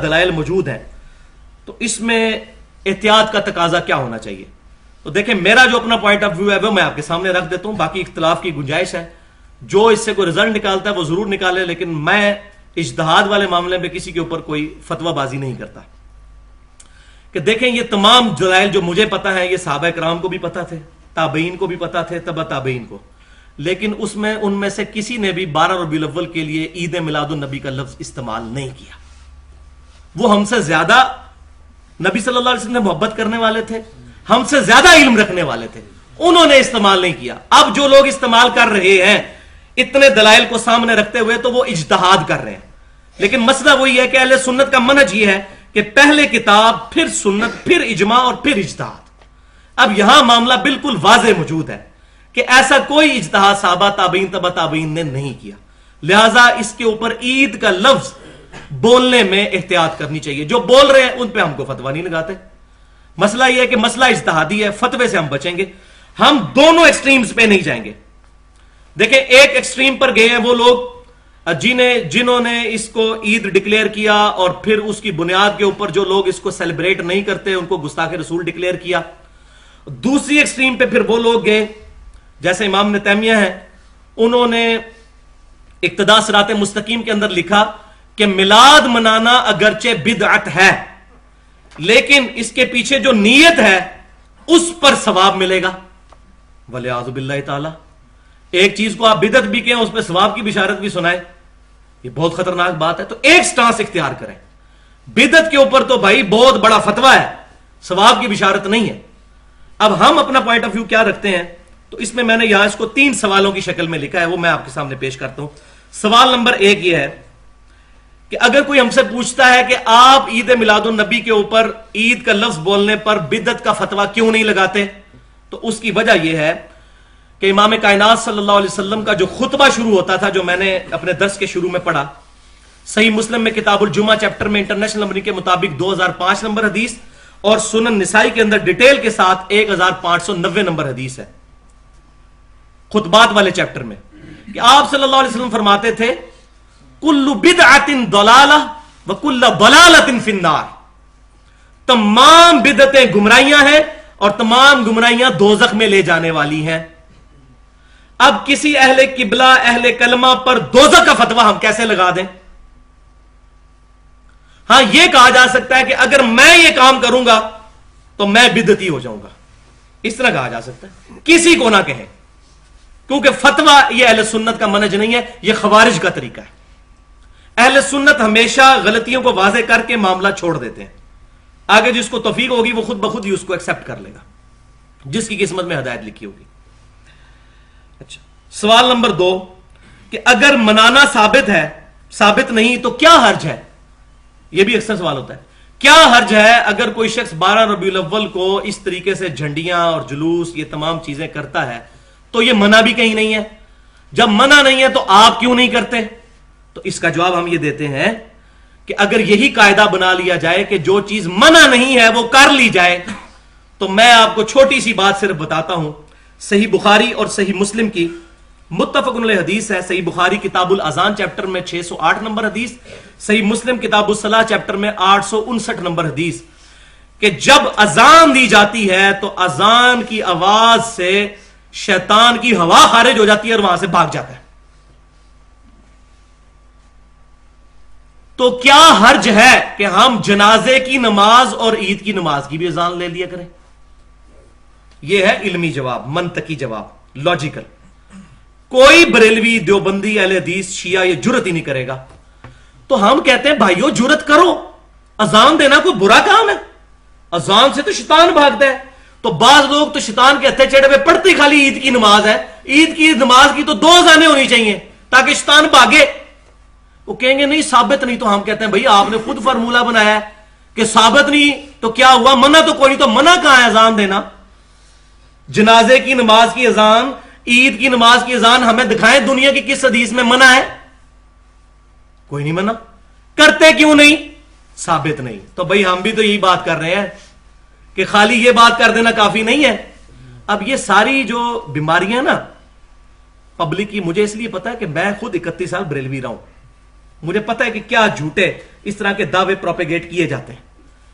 دلائل موجود ہیں تو اس میں احتیاط کا تقاضا کیا ہونا چاہیے. تو دیکھیں میرا جو اپنا پوائنٹ آف ویو ہے وہ میں آپ کے سامنے رکھ دیتا ہوں. باقی اختلاف کی گنجائش ہے, جو اس سے کوئی رزلٹ نکالتا ہے وہ ضرور نکالے, لیکن میں اجتہاد والے معاملے میں کسی کے اوپر کوئی فتویٰ بازی نہیں کرتا. کہ دیکھیں یہ تمام دلائل جو مجھے پتا ہے یہ صحابہ کرام کو بھی پتا تھے, تابعین کو بھی پتا تھے, تبع تابعین کو, لیکن ان میں سے کسی نے بھی 12 ربیع الاول کے لیے عید میلاد النبی کا لفظ استعمال نہیں کیا. وہ ہم سے زیادہ نبی صلی اللہ علیہ وسلم سے محبت کرنے والے تھے, ہم سے زیادہ علم رکھنے والے تھے, انہوں نے استعمال نہیں کیا. اب جو لوگ استعمال کر رہے ہیں اتنے دلائل کو سامنے رکھتے ہوئے تو وہ اجتہاد کر رہے ہیں. لیکن مسئلہ وہی ہے کہ اہل سنت کا منہج یہ ہے کہ پہلے کتاب, پھر سنت, پھر اجماع اور پھر اجتہاد. اب یہاں معاملہ بالکل واضح موجود ہے کہ ایسا کوئی اجتہاد صحابہ تابعین تبع تابعین نے نہیں کیا. لہذا اس کے اوپر عید کا لفظ بولنے میں احتیاط کرنی چاہیے. جو بول رہے ہیں ان پہ ہم کو فتویٰ نہیں لگاتے. مسئلہ یہ ہے کہ مسئلہ اجتہادی ہے, فتوے سے ہم بچیں گے, ہم دونوں ایکسٹریمز پہ نہیں جائیں گے. دیکھیں ایک ایکسٹریم پر گئے ہیں وہ لوگ جنہوں نے اس کو عید ڈکلیئر کیا اور پھر اس کی بنیاد کے اوپر جو لوگ اس کو سیلیبریٹ نہیں کرتے ان کو گستاخ رسول ڈکلیئر کیا. دوسری ایکسٹریم پہ پھر وہ لوگ گئے جیسے امام ابن تیمیہ ہیں, انہوں نے اقتداء صراط مستقیم کے اندر لکھا کہ میلاد منانا اگرچہ بدعت ہے لیکن اس کے پیچھے جو نیت ہے اس پر ثواب ملے گا. ولیعوذ باللہ تعالی, ایک چیز کو آپ بدعت بھی کہیں اس پہ ثواب کی بشارت بھی سنائیں, یہ بہت خطرناک بات ہے. تو ایک سٹانس اختیار کریں. بدعت کے اوپر تو بھائی بہت بڑا فتویٰ ہے, ثواب کی بشارت نہیں ہے. اب ہم اپنا پوائنٹ آف ویو کیا رکھتے ہیں, تو اس میں نے یہاں اس کو 3 سوالوں کی شکل میں لکھا ہے, وہ میں آپ کے سامنے پیش کرتا ہوں. سوال نمبر 1 یہ ہے کہ اگر کوئی ہم سے پوچھتا ہے کہ آپ عید میلاد النبی کے اوپر عید کا لفظ بولنے پر بدعت کا فتویٰ کیوں نہیں لگاتے, تو اس کی وجہ یہ ہے کہ امام کائنات صلی اللہ علیہ وسلم کا جو خطبہ شروع ہوتا تھا, جو میں نے اپنے درس کے شروع میں پڑھا, صحیح مسلم میں کتاب الجمعہ چیپٹر میں انٹرنیشنل نمبرنگ کے مطابق 2005 نمبر حدیث اور سنن نسائی کے اندر ڈیٹیل کے ساتھ 1590 نمبر حدیث ہے خطبات والے چیپٹر میں, کہ آپ صلی اللہ علیہ وسلم فرماتے تھے کل بدعت ضلالہ وکل ضلالۃ فی النار, تمام بدعتیں گمراہیاں ہیں اور تمام گمراہیاں دوزخ میں لے جانے والی ہیں. اب کسی اہل قبلہ اہل کلمہ پر دوزخ کا فتویٰ ہم کیسے لگا دیں؟ ہاں یہ کہا جا سکتا ہے کہ اگر میں یہ کام کروں گا تو میں بدعتی ہو جاؤں گا, اس طرح کہا جا سکتا ہے. کسی کو نہ کہیں, کیونکہ فتویٰ یہ اہل سنت کا منہج نہیں ہے, یہ خوارج کا طریقہ ہے. اہل سنت ہمیشہ غلطیوں کو واضح کر کے معاملہ چھوڑ دیتے ہیں, آگے جس کو توفیق ہوگی وہ خود بخود ہی اس کو ایکسپٹ کر لے گا, جس کی قسمت میں ہدایت لکھی ہوگی. اچھا, سوال نمبر 2 کہ اگر منانا ثابت نہیں تو کیا حرج ہے؟ یہ بھی اکثر سوال ہوتا ہے, کیا حرج ہے اگر کوئی شخص 12 ربیع الاول کو اس طریقے سے جھنڈیاں اور جلوس یہ تمام چیزیں کرتا ہے, تو یہ منع بھی کہیں نہیں ہے. جب منع نہیں ہے تو آپ کیوں نہیں کرتے؟ تو اس کا جواب ہم یہ دیتے ہیں کہ اگر یہی قاعدہ بنا لیا جائے کہ جو چیز منع نہیں ہے وہ کر لی جائے, تو میں آپ کو چھوٹی سی بات صرف بتاتا ہوں. صحیح بخاری اور صحیح مسلم کی متفق علیہ حدیث ہے. صحیح بخاری کتاب الاذان چیپٹر میں 608 نمبر حدیث, صحیح مسلم کتاب الصلاۃ چیپٹر میں 859 نمبر حدیث, کہ جب اذان دی جاتی ہے تو اذان کی آواز سے شیطان کی ہوا خارج ہو جاتی ہے اور وہاں سے بھاگ جاتا ہے. تو کیا حرج ہے کہ ہم جنازے کی نماز اور عید کی نماز کی بھی اذان لے لیا کریں؟ یہ ہے علمی جواب, منطقی جواب, لاجیکل. کوئی بریلوی, دیوبندی, اہل حدیث, شیعہ یہ جرت ہی نہیں کرے گا. تو ہم کہتے ہیں بھائیو جرت کرو, اذان دینا کوئی برا کام ہے؟ اذان سے تو شیطان بھاگتا ہے. تو بعض لوگ تو شیطان کے ہتھے چڑھے ہوئے پڑھتے خالی عید کی نماز ہے, عید کی نماز کی تو 2 اذانیں ہونی چاہیے تاکہ شیطان بھاگے. وہ کہیں گے نہیں ثابت نہیں. تو ہم کہتے ہیں بھائی آپ نے خود فارمولہ بنایا ہے کہ ثابت نہیں تو کیا ہوا, منع تو کوئی نہیں, تو منع کہاں ہے اذان دینا؟ جنازے کی نماز کی اذان, عید کی نماز کی اذان ہمیں دکھائیں دنیا کی کس حدیث میں منع ہے؟ کوئی نہیں منع. کرتے کیوں نہیں؟ ثابت نہیں. تو بھائی ہم بھی تو یہی بات کر رہے ہیں کہ خالی یہ بات کر دینا کافی نہیں ہے. اب یہ ساری جو بیماریاں نا پبلک کی, مجھے اس لیے پتا ہے کہ میں خود 31 سال بریلوی رہا ہوں, مجھے پتا ہے کہ کیا جھوٹے اس طرح کے دعوے پروپیگیٹ کیے جاتے ہیں.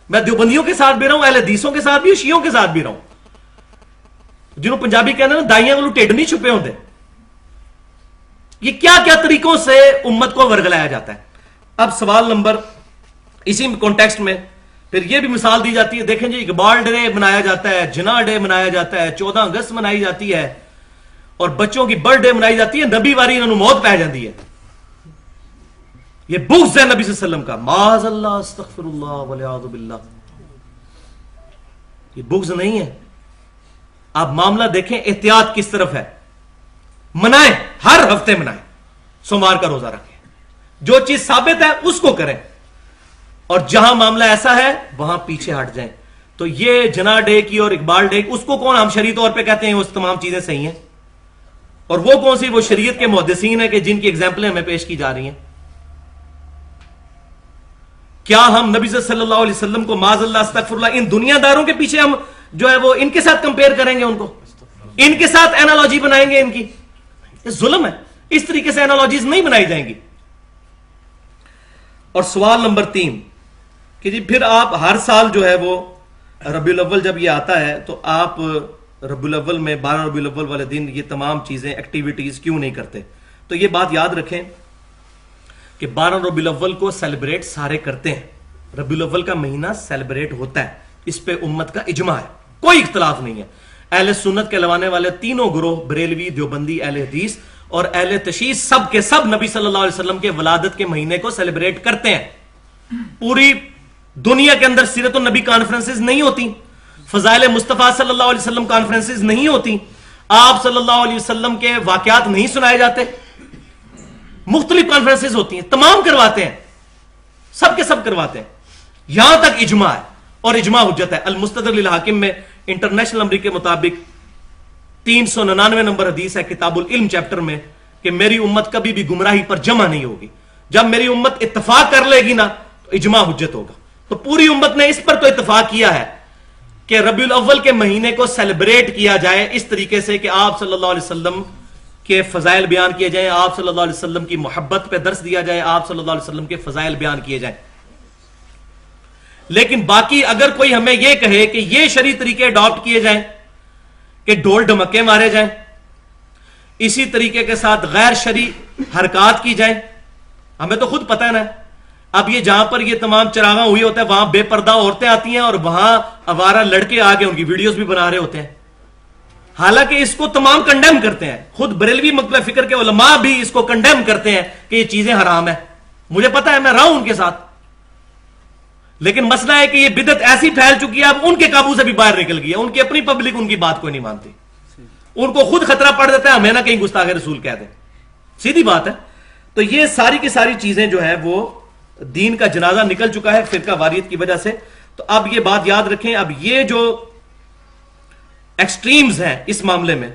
میں دیوبندیوں کے ساتھ بھی رہا ہوں, اہل حدیثوں کے ساتھ بھی, شیعوں کے ساتھ بھی رہا ہوں, جنہوں پنجابی کہتے ہیں نا دائیاں کو ٹیڈ نہیں چھپے ہوتے. یہ کیا کیا طریقوں سے امت کو ورگلایا جاتا ہے. اب سوال نمبر اسی کانٹیکسٹ میں پھر یہ بھی مثال دی جاتی ہے, دیکھیں جی اقبال ڈے منایا جاتا ہے, جناح ڈے منایا جاتا ہے, 14 اگست منائی جاتی ہے, اور بچوں کی برتھ ڈے منائی جاتی ہے, نبی واری انہوں موت پہ جاتی ہے. یہ بغض ہے نبی صلی اللہ علیہ وسلم کا, معاذ اللہ استغفر اللہ والعیاذ باللہ. یہ بغض نہیں ہے. آپ معاملہ دیکھیں احتیاط کس طرف ہے. منائیں, ہر ہفتے منائیں, سوموار کا روزہ رکھیں, جو چیز ثابت ہے اس کو کریں, اور جہاں معاملہ ایسا ہے وہاں پیچھے ہٹ جائیں. تو یہ جناح ڈے کی اور اقبال ڈے اس کو کون ہم شرعی طور پہ کہتے ہیں, اس تمام چیزیں صحیح ہیں, اور وہ کون سی وہ شریعت کے محدثین ہیں کہ جن کی ایگزامپلیں ہمیں پیش کی جا رہی ہیں. کیا ہم نبی صلی اللہ علیہ وسلم کو معاذ اللہ استغفر اللہ ان دنیا داروں کے پیچھے ہم جو ہے وہ ان کے ساتھ کمپیئر کریں گے, ان کو ان کے ساتھ اینالوجی بنائیں گے؟ ان کی یہ ظلم ہے. اس طریقے سے اینالوجیز نہیں بنائی جائیں گی. اور سوال نمبر 3 کہ جی پھر آپ ہر سال جو ہے وہ ربیع الاول جب یہ آتا ہے تو آپ ربیع الاول میں 12 ربیع الاول والے دن یہ تمام چیزیں ایکٹیویٹیز کیوں نہیں کرتے؟ تو یہ بات یاد رکھیں کہ 12 ربیع الاول کو سیلیبریٹ سارے کرتے ہیں. ربیع الاول کا مہینہ سیلیبریٹ ہوتا ہے, اس پہ امت کا اجماع ہے, کوئی اختلاف نہیں ہے. اہل سنت کے لوانے والے تینوں گروہ بریلوی, دیوبندی, اہل حدیث اور اہل تشیع سب کے سب نبی صلی اللہ علیہ وسلم کے ولادت کے مہینے کو سیلیبریٹ کرتے ہیں. پوری دنیا کے اندر سیرت النبی کانفرنسز نہیں ہوتی, فضائل مصطفیٰ صلی اللہ علیہ وسلم کانفرنسز نہیں ہوتی, آپ صلی اللہ علیہ وسلم کے واقعات نہیں سنائے جاتے, مختلف کانفرنسز ہوتی ہیں, تمام کرواتے ہیں, سب کے سب کرواتے ہیں. یہاں تک اجماع ہے اور اجماع حجت ہے. المستدرک للحاکم میں انٹرنیشنل نمبر کے مطابق 399 نمبر حدیث ہے کتاب العلم چیپٹر میں کہ میری امت کبھی بھی گمراہی پر جمع نہیں ہوگی. جب میری امت اتفاق کر لے گی نا تو اجماع حجت ہوگا. تو پوری امت نے اس پر تو اتفاق کیا ہے کہ ربیع الاول کے مہینے کو سیلیبریٹ کیا جائے اس طریقے سے کہ آپ صلی اللہ علیہ وسلم کے فضائل بیان کیے جائیں, آپ صلی اللہ علیہ وسلم کی محبت پہ درس دیا جائے, آپ صلی اللہ علیہ وسلم کے فضائل بیان کیے جائیں. لیکن باقی اگر کوئی ہمیں یہ کہے کہ یہ شرعی طریقے اڈاپٹ کیے جائیں کہ ڈھول ڈھمکے مارے جائیں, اسی طریقے کے ساتھ غیر شرعی حرکات کی جائیں, ہمیں تو خود پتہ ہے نا. اب یہ جہاں پر یہ تمام چراغاں ہوئی ہوتا ہے وہاں بے پردہ عورتیں آتی ہیں اور وہاں آوارہ لڑکے آ کے ان کی ویڈیوز بھی بنا رہے ہوتے ہیں, حالانکہ اس کو تمام کنڈیم کرتے ہیں. خود بریلوی مکتبہ فکر کے علماء بھی اس کو کنڈیم کرتے ہیں کہ یہ چیزیں حرام ہیں. مجھے پتا ہے, میں رہا ہوں ان کے ساتھ, لیکن مسئلہ ہے کہ یہ بدعت ایسی پھیل چکی ہے اب ان کے قابو سے بھی باہر نکل گئی ہے. ان کی اپنی پبلک ان کی بات کو نہیں مانتی, ان کو خود خطرہ پڑ دیتا ہے ہمیں نہ کہیں گستاخ رسول کہہ دیں. سیدھی بات ہے. تو یہ ساری کی ساری چیزیں جو ہے وہ دین کا جنازہ نکل چکا ہے فرقہ واریت کی وجہ سے. تو اب یہ بات یاد رکھیں, اب یہ جو ایکسٹریمز ہیں اس معاملے میں,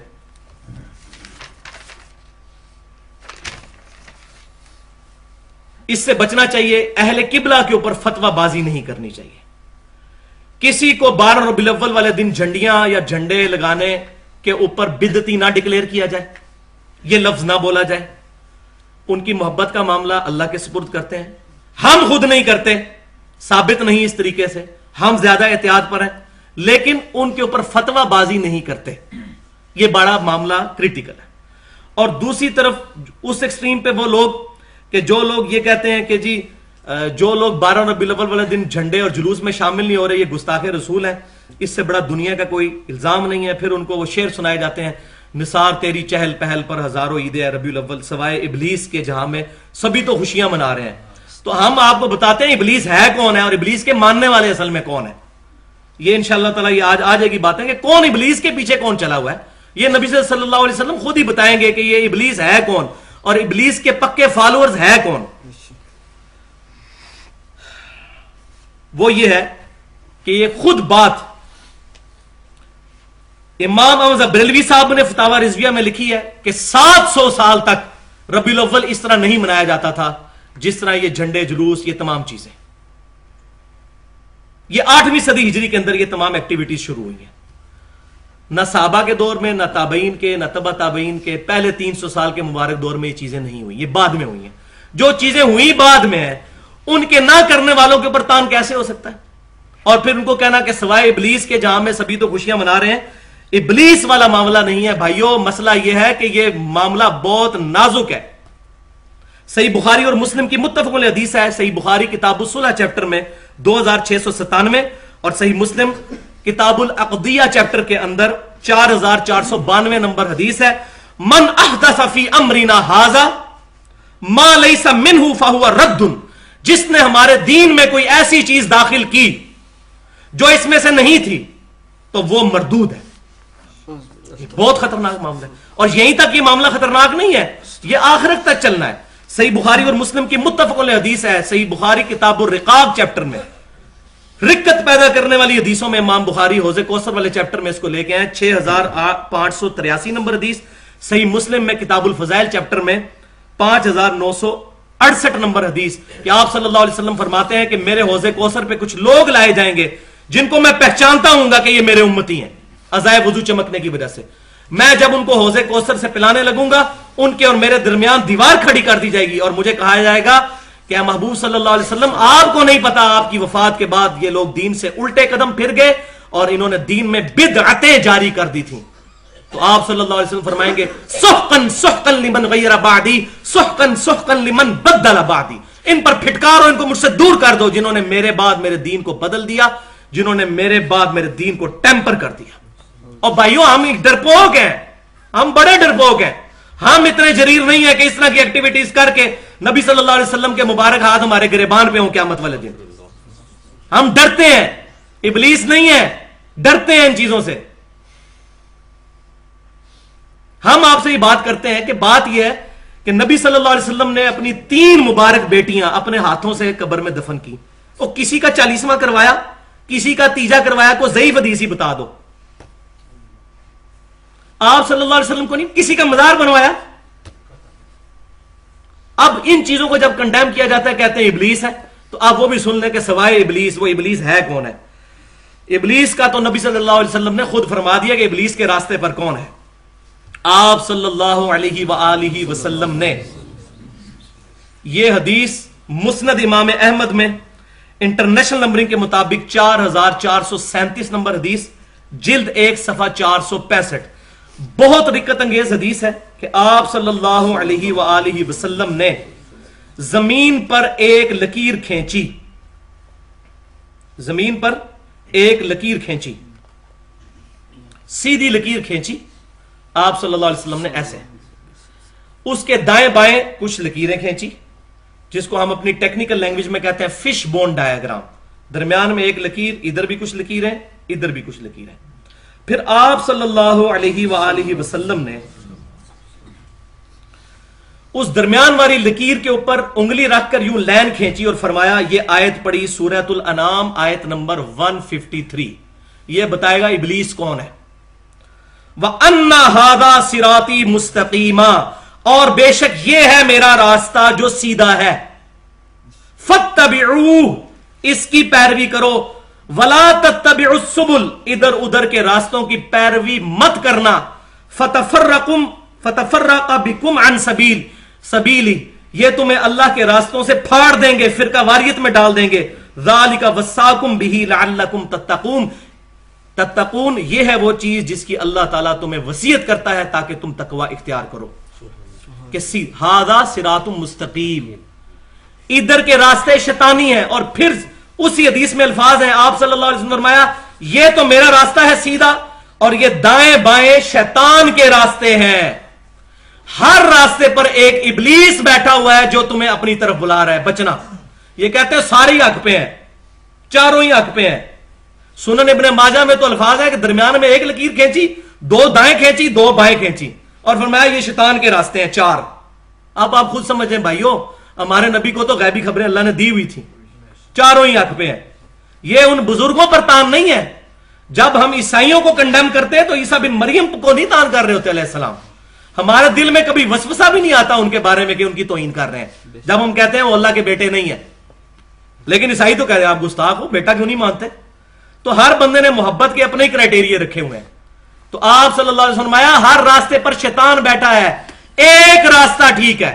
اس سے بچنا چاہیے. اہل قبلہ کے اوپر فتویٰ بازی نہیں کرنی چاہیے. کسی کو 12 ربیع الاول والے دن جھنڈیاں یا جھنڈے لگانے کے اوپر بدعتی نہ ڈکلیئر کیا جائے, یہ لفظ نہ بولا جائے. ان کی محبت کا معاملہ اللہ کے سپرد کرتے ہیں, ہم خود نہیں کرتے, ثابت نہیں اس طریقے سے, ہم زیادہ احتیاط پر ہیں, لیکن ان کے اوپر فتویٰ بازی نہیں کرتے. یہ بڑا معاملہ کریٹیکل ہے. اور دوسری طرف اس ایکسٹریم پہ وہ لوگ کہ جو لوگ یہ کہتے ہیں کہ جی جو لوگ 12 ربیع الاول والے دن جھنڈے اور جلوس میں شامل نہیں ہو رہے یہ گستاخ رسول ہیں, اس سے بڑا دنیا کا کوئی الزام نہیں ہے. پھر ان کو وہ شعر سنائے جاتے ہیں, نثار تیری چہل پہل پر ہزاروں عید ہے ربیع الاول سوائے ابلیس کے جہاں میں سبھی تو خوشیاں منا رہے ہیں. تو ہم آپ کو بتاتے ہیں ابلیس ہے کون ہے اور ابلیس کے ماننے والے اصل میں کون ہے. یہ انشاءاللہ تعالی یہ آج آ جائے گی باتیں کہ کون ابلیس کے پیچھے کون چلا ہوا ہے. یہ نبی صلی اللہ علیہ وسلم خود ہی بتائیں گے کہ یہ ابلیس ہے کون اور ابلیس کے پکے فالوورز ہے کون. وہ یہ ہے کہ یہ خود بات امام احمد بریلوی صاحب نے فتاوی رضویہ میں لکھی ہے کہ 700 سال تک ربیع الاول اس طرح نہیں منایا جاتا تھا جس طرح یہ جھنڈے جلوس یہ تمام چیزیں. یہ 8ویں صدی ہجری کے اندر یہ تمام ایکٹیویٹیز شروع ہوئی ہیں. نہ صحابہ کے دور میں, نہ تابعین کے, نہ تبع تابعین کے, پہلے 300 سال کے مبارک دور میں یہ چیزیں نہیں ہوئی, یہ بعد میں ہوئی ہیں. جو چیزیں ہوئی بعد میں ہیں ان کے نہ کرنے والوں کے اوپر تان کیسے ہو سکتا ہے؟ اور پھر ان کو کہنا کہ سوائے ابلیس کے جہاں میں سبھی تو خوشیاں منا رہے ہیں، ابلیس والا معاملہ نہیں ہے بھائیو. مسئلہ یہ ہے کہ یہ معاملہ بہت نازک ہے. صحیح بخاری اور مسلم کی متفق علیہ حدیث ہے. صحیح بخاری کتاب الصلح چیپٹر میں 2697 اور صحیح مسلم کتاب العقدیہ چیپٹر کے اندر 4492 نمبر حدیث ہے. من احدث فی امرنا ھذا ما لیس منہ فہو رد. جس نے ہمارے دین میں کوئی ایسی چیز داخل کی جو اس میں سے نہیں تھی تو وہ مردود ہے. بہت خطرناک معاملہ ہے. اور یہیں تک یہ معاملہ خطرناک نہیں ہے، یہ آخرت تک چلنا ہے. صحیح بخاری اور مسلم کی متفق علیہ حدیث ہے. صحیح بخاری کتاب الرقاق چیپٹر میں رکت پیدا کرنے والی حدیثوں میں امام بخاری حوض کوثر والے چیپٹر میں اس کو لے کے ہیں 6583 نمبر حدیث. صحیح مسلم میں کتاب الفضائل چیپٹر میں 5968 نمبر حدیث کہ آپ صلی اللہ علیہ وسلم فرماتے ہیں کہ میرے حوض کوثر پہ کچھ لوگ لائے جائیں گے جن کو میں پہچانتا ہوں گا کہ یہ میرے امتی ہیں ازائے وضو چمکنے کی وجہ سے. میں جب ان کو حوض کوثر سے پلانے لگوں گا ان کے اور میرے درمیان دیوار کھڑی کر دی جائے گی اور مجھے کہا جائے گا کہ محبوب صلی اللہ علیہ وسلم آپ کو نہیں پتا آپ کی وفات کے بعد یہ لوگ دین سے الٹے قدم پھر گئے اور انہوں نے دین میں بدعتیں جاری کر دی تھیں. تو آپ صلی اللہ علیہ وسلم فرمائیں گے سحقن سحقن لمن غیر بعدی سحقن سحقن لمن بدل بعدی. ان پر پھٹکارو، ان کو مجھ سے دور کر دو جنہوں نے میرے بعد میرے دین کو بدل دیا، جنہوں نے میرے بعد میرے دین کو ٹیمپر کر دیا. اور بھائیوں ہم ڈرپوک ہیں، ہم بڑے ڈرپوک ہیں. ہم اتنے جریر نہیں ہیں کہ اس طرح کی ایکٹیویٹیز کر کے نبی صلی اللہ علیہ وسلم کے مبارک ہاتھ ہمارے گریبان پہ ہوں قیامت والے دن. ہم ڈرتے ہیں، ابلیس نہیں ہے، ڈرتے ہیں ان چیزوں سے. ہم آپ سے یہ بات کرتے ہیں کہ بات یہ ہے کہ نبی صلی اللہ علیہ وسلم نے اپنی 3 مبارک بیٹیاں اپنے ہاتھوں سے قبر میں دفن کی. اور کسی کا 40واں کروایا، کسی کا 3 کروایا. کوئی ضعیف حدیث ہی بتا دو. آپ صلی اللہ علیہ وسلم کو نہیں کسی کا مزار بنوایا. اب ان چیزوں کو جب کنڈیم کیا جاتا ہے کہتے ہیں ابلیس ہے. تو آپ وہ بھی سن لیں کہ سوائے ابلیس وہ ابلیس ہے کون ہے. ابلیس کا تو نبی صلی اللہ علیہ وسلم نے خود فرما دیا کہ ابلیس کے راستے پر کون ہے. آپ صلی اللہ علیہ وآلہ وسلم نے یہ حدیث مسند امام احمد میں انٹرنیشنل نمبرنگ کے مطابق 4437 نمبر حدیث جلد 1 صفحہ 465 بہت رکت انگیز حدیث ہے کہ آپ صلی اللہ علیہ وآلہ وسلم نے زمین پر ایک لکیر کھینچی، زمین پر ایک لکیر کھینچی، سیدھی لکیر کھینچی آپ صلی اللہ علیہ وسلم نے ایسے. اس کے دائیں بائیں کچھ لکیریں کھینچی جس کو ہم اپنی ٹیکنیکل لینگویج میں کہتے ہیں فش بون ڈایاگرام. درمیان میں ایک لکیر، ادھر بھی کچھ لکیریں، ادھر بھی کچھ لکیریں. پھر آپ صلی اللہ علیہ وآلہ وسلم نے اس درمیان والی لکیر کے اوپر انگلی رکھ کر یوں لین کھینچی اور فرمایا یہ آیت پڑھی سورۃ الانعام آیت نمبر 153. یہ بتائے گا ابلیس کون ہے. وَأَنَّ هَذَا صِرَاطِي مُسْتَقِيمًا، اور بے شک یہ ہے میرا راستہ جو سیدھا ہے. فَاتَّبِعُوهُ، اس کی پیروی کرو. وَلَا تَتَّبِعُوا السُّبُلَ، ادھر ادھر کے راستوں کی پیروی مت کرنا. فَتَفَرَّقَ بِكُمْ عَنْ سَبِيلِهِ، یہ تمہیں اللہ کے راستوں سے پھاڑ دیں گے، فرقہ واریت میں ڈال دیں گے. ذَلِكَ وَصَّاكُمْ بِهِ لَعَلَّكُمْ تَتَّقُونَ، یہ ہے وہ چیز جس کی اللہ تعالیٰ تمہیں وصیت کرتا ہے تاکہ تم تقوی اختیار کرو. کہ ھذا صراط مستقیم، ادھر کے راستے شیطانی ہیں. اور پھر اسی حدیث میں الفاظ ہیں، آپ صلی اللہ علیہ وسلم نے فرمایا یہ تو میرا راستہ ہے سیدھا اور یہ دائیں بائیں شیطان کے راستے ہیں. ہر راستے پر ایک ابلیس بیٹھا ہوا ہے جو تمہیں اپنی طرف بلا رہا ہے. بچنا. یہ کہتے ہیں سارے ہی حق پہ ہیں، چاروں ہی حق پہ ہیں. سنن ابن ماجہ میں تو الفاظ ہے کہ درمیان میں ایک لکیر کھینچی، 2 دائیں کھینچی، 2 بائیں کھینچی اور فرمایا یہ شیطان کے راستے ہیں 4. اب آپ خود سمجھیں بھائیوں، ہمارے نبی کو تو غیبی خبریں اللہ نے دی ہوئی تھی، چاروں ہی حق پہ ہیں. یہ ان بزرگوں پر تان نہیں ہے. جب ہم عیسائیوں کو کنڈیم کرتے ہیں تو عیسیٰ بن مریم کو نہیں تان کر رہے ہوتے علیہ السلام. ہمارے دل میں کبھی وسوسہ بھی نہیں آتا ان کے بارے میں کہ ان کی توہین کر رہے ہیں. جب ہم کہتے ہیں وہ اللہ کے بیٹے نہیں ہیں، لیکن عیسائی تو کہہ رہے ہیں آپ گستاخ ہو، بیٹا کیوں نہیں مانتے. تو ہر بندے نے محبت کے اپنے ہی کرائٹیریا رکھے ہوئے ہیں. تو آپ صلی اللہ علیہ وسلم آیا ہر راستے پر شیطان بیٹھا ہے، ایک راستہ ٹھیک ہے،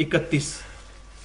31,